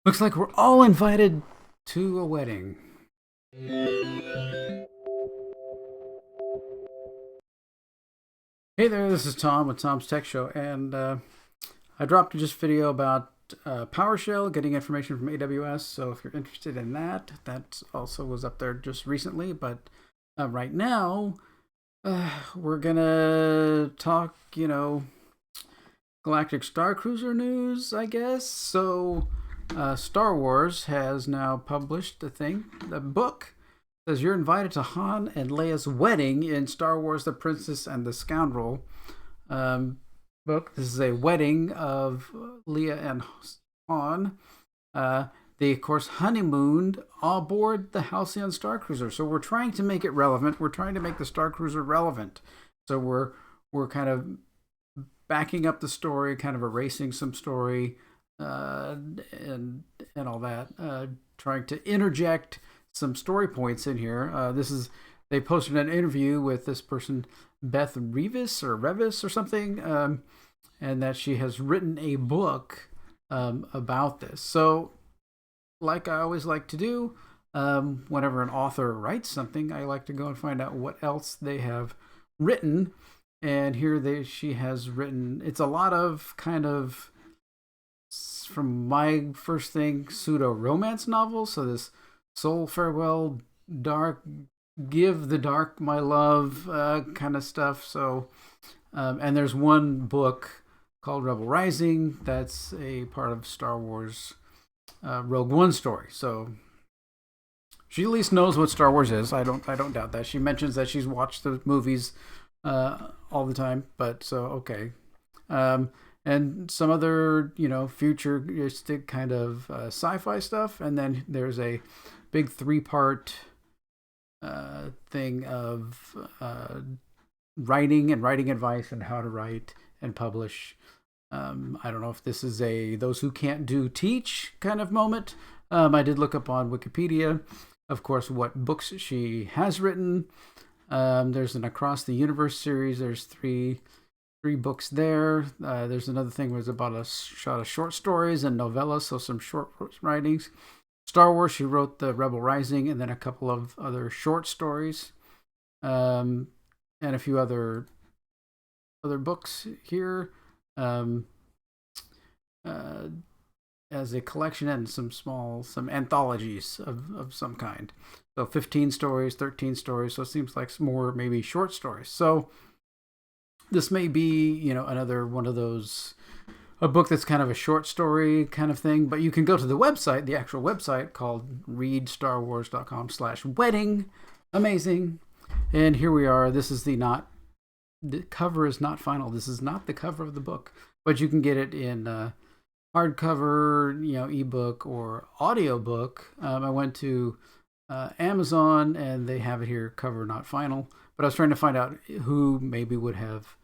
Looks like we're all invited to a wedding. Hey there, this is Tom with Tom's Tech Show, and I dropped just a video about PowerShell, getting information from AWS. So if you're interested in that, that also was up there just recently. But right now, we're gonna talk, Galactic StarCruiser news, I guess. So Star Wars has now published the book. It says you're invited to Han and Leia's wedding in Star Wars: The Princess and the Scoundrel book. This is a wedding of Leia and Han. They, of course, honeymooned aboard the Halcyon StarCruiser. So we're trying to make it relevant. We're trying to make the StarCruiser relevant. So we're kind of backing up the story, kind of erasing some story, and all that. Trying to interject some story points in here. They posted an interview with this person, Beth Revis or something, and that she has written a book about this. So, like I always like to do, whenever an author writes something, I like to go and find out what else they have written. And here she has written. It's a lot of kind of, from my first thing, pseudo romance novels. So this Soul Farewell, Dark, Give the Dark My Love kind of stuff. So, and there's one book called Rebel Rising that's a part of Star Wars Rogue One story. So she at least knows what Star Wars is. I don't doubt that. She mentions that she's watched the movies all the time. But so okay. And some other, futuristic kind of sci-fi stuff. And then there's a big 3-part thing of writing and writing advice and how to write and publish. I don't know if this is a those who can't do teach kind of moment. I did look up on Wikipedia, of course, what books she has written. There's an Across the Universe series. There's three books there. There's another thing was about a shot of short stories and novellas, so some short writings. Star Wars, she wrote the Rebel Rising and then a couple of other short stories, and a few other books here, as a collection, and some anthologies of some kind. So 15 stories, 13 stories. So it seems like more maybe short stories. So this may be, another one of those, a book that's kind of a short story kind of thing. But you can go to the website, the actual website called readstarwars.com/wedding. Amazing. And here we are. This is the cover is not final. This is not the cover of the book, but you can get it in hardcover, ebook or audiobook. I went to Amazon and they have it here, cover not final. But I was trying to find out who maybe would have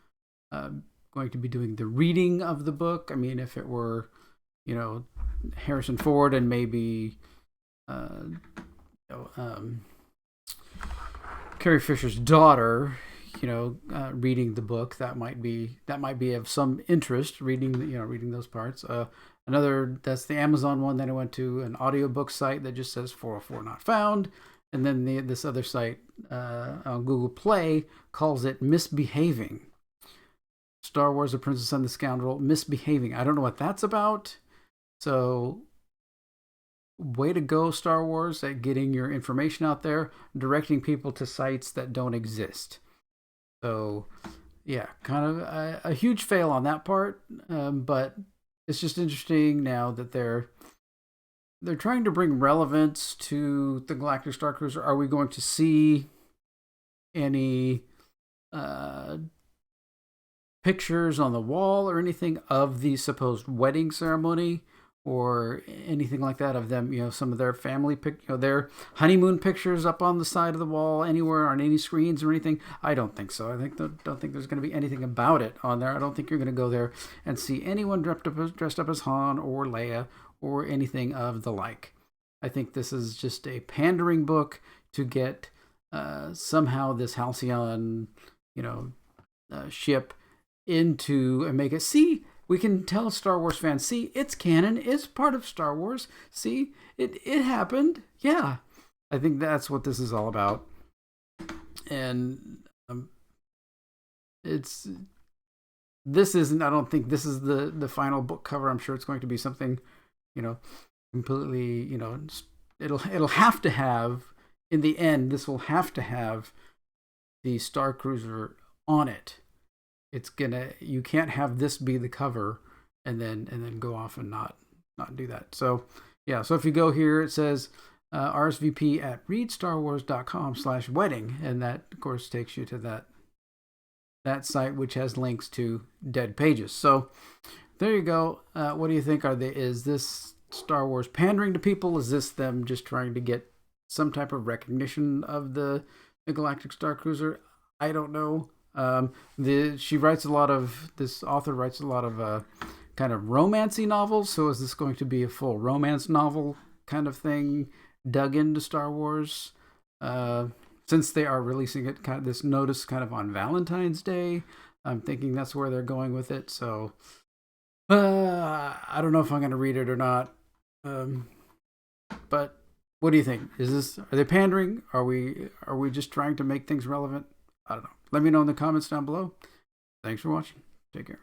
going to be doing the reading of the book. I mean, if it were, Harrison Ford and maybe Carrie Fisher's daughter, reading the book, that might be of some interest. Reading those parts. Another, that's the Amazon one. Then I went to an audiobook site that just says 404 not found. And then this other site on Google Play calls it Misbehaving. Star Wars: The Princess and the Scoundrel, Misbehaving. I don't know what that's about. So, way to go, Star Wars, at getting your information out there, directing people to sites that don't exist. So, yeah, kind of a huge fail on that part. But it's just interesting now that they're trying to bring relevance to the Galactic StarCruiser. Are we going to see any pictures on the wall or anything of the supposed wedding ceremony or anything like that of them? Some of their family their honeymoon pictures up on the side of the wall anywhere on any screens or anything? I don't think so. Don't think there's going to be anything about it on there. I don't think you're going to go there and see anyone dressed up as Han or Leia or anything of the like. I think this is just a pandering book to get somehow this Halcyon, ship into and make it. See, we can tell Star Wars fans, see, it's canon, it's part of Star Wars. See, it happened. Yeah. I think that's what this is all about. And this isn't, I don't think this is the final book cover. I'm sure it's going to be something, completely, it'll have to have, in the end, this will have to have the StarCruiser on it. You can't have this be the cover and then go off and not do that. So yeah, so if you go here, it says RSVP at readstarwars.com/wedding, and that of course takes you to that site, which has links to dead pages. So there you go. What do you think? Is this Star Wars pandering to people? Is this them just trying to get some type of recognition of the Galactic StarCruiser? I don't know. This author writes a lot of kind of romancy novels. So is this going to be a full romance novel kind of thing dug into Star Wars? Since they are releasing it, this notice kind of on Valentine's Day, I'm thinking that's where they're going with it. So I don't know if I'm going to read it or not. But what do you think? Are they pandering? Are we just trying to make things relevant? I don't know. Let me know in the comments down below. Thanks for watching. Take care.